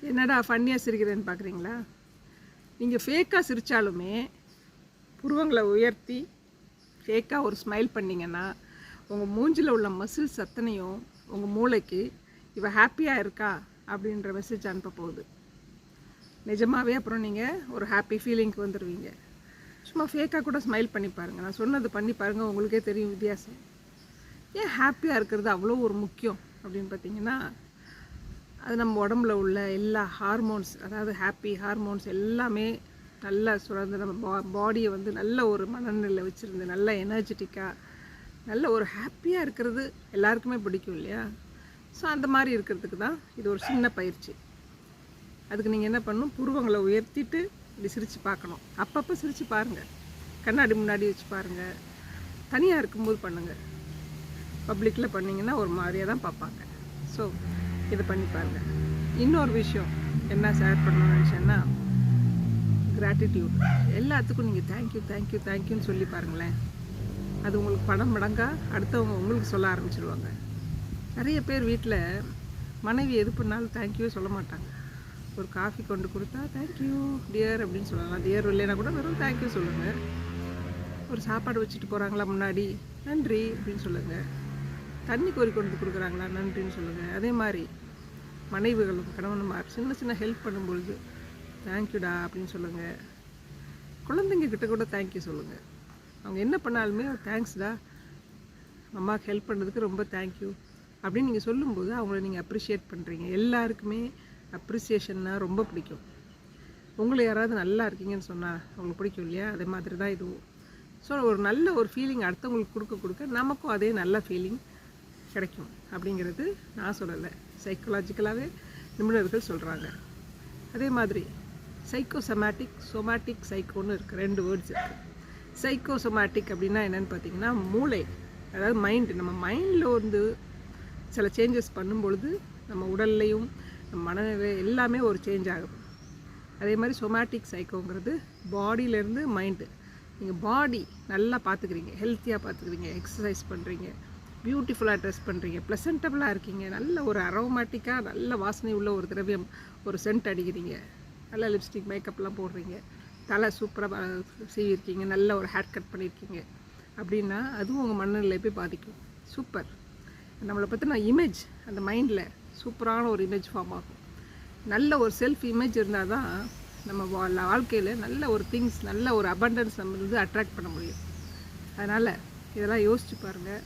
என்னடா ஃபன்னியாக சிரிக்கிறேன்னு பார்க்குறீங்களா? நீங்கள் ஃபேக்காக சிரித்தாலுமே புருவங்களை உயர்த்தி ஃபேக்காக ஒரு ஸ்மைல் பண்ணிங்கன்னா உங்கள் மூஞ்சில் உள்ள மசில்ஸ் அத்தனையும் உங்கள் மூளைக்கு இவ ஹாப்பியாக இருக்கா அப்படின்ற மெசேஜ் அனுப்ப போகுது. நிஜமாகவே அப்புறம் நீங்கள் ஒரு ஹாப்பி ஃபீலிங்க்கு வந்துடுவீங்க. சும்மா ஃபேக்காக கூட ஸ்மைல் பண்ணி பாருங்கள். நான் சொன்னது பண்ணி பாருங்கள், உங்களுக்கே தெரியும் வித்தியாசம். ஏன் ஹாப்பியாக இருக்கிறது அவ்வளோ ஒரு முக்கியம் அப்படின்னு பார்த்தீங்கன்னா, அது நம்ம உடம்புல உள்ள எல்லா ஹார்மோன்ஸ், அதாவது ஹாப்பி ஹார்மோன்ஸ் எல்லாமே நல்லா சுரந்து நம்ம பாடியை வந்து நல்ல ஒரு மனநிலையில் வச்சுருந்து நல்ல எனர்ஜெட்டிக்காக நல்ல ஒரு ஹாப்பியாக இருக்கிறது எல்லாருக்குமே பிடிக்கும் இல்லையா? ஸோ அந்த மாதிரி இருக்கிறதுக்கு தான் இது ஒரு சின்ன பயிற்சி. அதுக்கு நீங்கள் என்ன பண்ணணும், புருவங்களை உயர்த்திட்டு இப்படி சிரித்து பார்க்கணும். அப்பப்போ சிரித்து பாருங்கள், கண்ணாடி முன்னாடி வச்சு பாருங்கள். தனியாக இருக்கும்போது பண்ணுங்கள். பப்ளிக்கில் பண்ணிங்கன்னா ஒரு மாதிரியாக தான் பார்ப்பாங்க. ஸோ இதை பண்ணி பாருங்கள். இன்னொரு விஷயம் என்ன ஷேர் பண்ணணும்னு நினச்சேன்னா, கிராட்டிடியூட். எல்லாத்துக்கும் நீங்கள் தேங்க்யூ தேங்க்யூ தேங்க்யூன்னு சொல்லி பாருங்களேன். அது உங்களுக்கு பணம் மடங்காக அடுத்தவங்க உங்களுக்கு சொல்ல ஆரம்பிச்சிடுவாங்க. நிறைய பேர் வீட்டில் மனைவி எது பண்ணாலும் தேங்க்யூவே சொல்ல மாட்டாங்க. ஒரு காஃபி கொண்டு கொடுத்தா தேங்க்யூ டியர் அப்படின்னு சொல்லலாம். டியர் இல்லைன்னா கூட வெறும் தேங்க்யூ சொல்லுங்கள். ஒரு சாப்பாடு வச்சுட்டு போகிறாங்களா முன்னாடி, நன்றி அப்படின்னு சொல்லுங்கள். தண்ணி கோரி கொண்டு கொடுக்குறாங்களா, நன்றின்னு சொல்லுங்கள். அதே மாதிரி மனைவிகளும் கணவனுமார் சின்ன சின்ன ஹெல்ப் பண்ணும்பொழுது தேங்க்யூடா அப்படின்னு சொல்லுங்கள். குழந்தைங்க கிட்ட கூட தேங்க்யூ சொல்லுங்கள். அவங்க என்ன பண்ணாலுமே தேங்க்ஸ்டா, அம்மாவுக்கு ஹெல்ப் பண்ணுறதுக்கு ரொம்ப தேங்க்யூ அப்படின்னு நீங்கள் சொல்லும்போது அவங்கள நீங்கள் அப்ரிஷியேட் பண்ணுறீங்க. எல்லாருக்குமே அப்ரிசியேஷன்னா ரொம்ப பிடிக்கும். உங்களை யாராவது நல்லா இருக்கீங்கன்னு சொன்னால் அவங்களுக்கு பிடிக்கும் இல்லையா? அதே மாதிரி தான் இதுவும். ஸோ ஒரு நல்ல ஒரு ஃபீலிங் அடுத்தவங்களுக்கு கொடுக்க கொடுக்க நமக்கும் அதே நல்ல ஃபீலிங் கிடைக்கும் அப்படிங்கிறது நான் சொல்லலை, சைக்கலாஜிக்கலாகவே நிபுணர்கள் சொல்கிறாங்க. அதே மாதிரி சைக்கோசோமேட்டிக், சோமேட்டிக், சைக்கோன்னு இருக்குது, 2 வேர்ட்ஸ் இருக்குது. சைக்கோசோமேட்டிக் அப்படின்னா என்னென்னு பார்த்தீங்கன்னா, மூளை, அதாவது மைண்டு. நம்ம மைண்டில் வந்து சில சேஞ்சஸ் பண்ணும்பொழுது நம்ம உடல்லையும் நம்ம மனநிலை எல்லாமே ஒரு சேஞ்ச் ஆகும். அதே மாதிரி சோமேட்டிக் சைக்கோங்கிறது பாடியிலேருந்து மைண்டு. நீங்கள் பாடி நல்லா பார்த்துக்கிறீங்க, ஹெல்த்தியாக பார்த்துக்கிறீங்க, எக்ஸசைஸ் பண்ணுறீங்க, பியூட்டிஃபுல்லாக ட்ரெஸ் பண்ணுறீங்க, ப்ளசன்டபுளாக இருக்கீங்க, நல்ல ஒரு அரோமேட்டிக்காக நல்ல வாசனை உள்ள ஒரு திரவியம், ஒரு சென்ட் அடிக்கிறீங்க, நல்ல லிப்ஸ்டிக் மேக்கப்லாம் போடுறீங்க, தலை சூப்பராக செய்யிருக்கீங்க, நல்ல ஒரு ஹேர் கட் பண்ணியிருக்கீங்க அப்படின்னா அதுவும் உங்கள் மனநிலை போய் பாதிக்கும். சூப்பர். நம்மளை பற்றின இமேஜ் அந்த மைண்டில் சூப்பரான ஒரு இமேஜ் ஃபார்ம் ஆகும். நல்ல ஒரு செல்ஃப் இமேஜ் இருந்தால் தான் நம்ம வாழ்க்கையில் நல்ல ஒரு திங்ஸ், நல்ல ஒரு அபண்டன்ஸ் நம்ம வந்து அட்ராக்ட் பண்ண முடியும். அதனால் இதெல்லாம் யோசிச்சு பாருங்கள்.